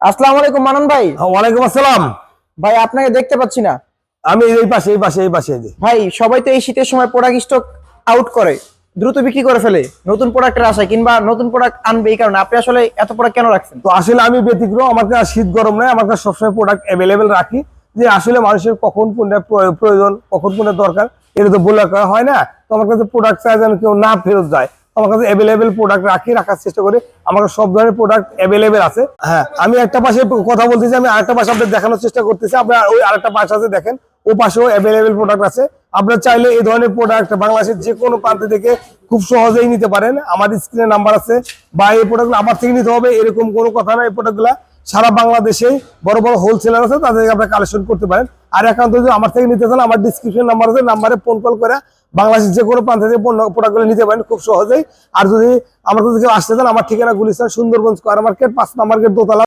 আসসালামু আলাইকুম মানন ভাই। ওয়ালাইকুম আসসালাম। ভাই আপনাকে দেখতে পাচ্ছি না। আমি এই পাশে ভাই সবাই তো এই শীতের সময় প্রোডাক্ট স্টক আউট করে, দ্রুত বিক্রি করে ফেলে নতুন প্রোডাক্টের আশায়, কিংবা নতুন প্রোডাক্ট আনবে। এই কারণে আপনি আসলে এত প্রোডাক্ট কেন রাখছেন? তো আসলে আমি ব্যতিক্রম, আমার কাছে শীত গরম নয়, আমার কাছে সবসময় প্রোডাক্ট অ্যাভেলেবেল রাখি। যে আসলে মানুষের কখন কোনটা প্রয়োজন, কখন কোনটা দরকার, এটা তো বলে রাখা হয় না। তো আমার কাছে প্রোডাক্ট চাই যেন কেউ না ফেরত যায়, আমার কাছে অ্যাভেলেবেল প্রোডাক্ট রাখার চেষ্টা করি। আমার কাছে সব ধরনের প্রোডাক্ট অ্যাভেলেবেল আছে। হ্যাঁ, আমি একটা পাশে কথা বলতেছি, আমি আরেকটা পাশে আপনাদের দেখানোর চেষ্টা করতেছি। আপনার ওই আরেকটা পাশ আছে, দেখেন ও পাশেও অ্যাভেলেবেল প্রোডাক্ট আছে। আপনারা চাইলে এই ধরনের প্রোডাক্ট বাংলাদেশের যে কোনো প্রান্ত থেকে খুব সহজেই নিতে পারেন। আমার স্ক্রিনে নাম্বার আছে, বা এই প্রোডাক্টগুলো আমার থেকে নিতে হবে এরকম কোনো কথা না। এই প্রোডাক্টগুলো সারা বাংলাদেশে বড় বড় হোলসেলার আছে, তাদের থেকে আপনারা কালেকশন করতে পারেন। আর একান্ত যদি আমার থেকে নিতে চান, আমার ডিসক্রিপশন নাম্বার আছে, নাম্বারে ফোন কল করে বাংলাদেশের যে কোনো প্রান্ত থেকে প্রোডাক্টগুলো নিতে পারেন খুব সহজেই। আর যদি আমার কাছে কেউ আসতে চান, আমার ঠিকানা গুলিস্তান, সুন্দরবন স্কয়ার মার্কেট, 5 নম্বর গেট, দোতলা।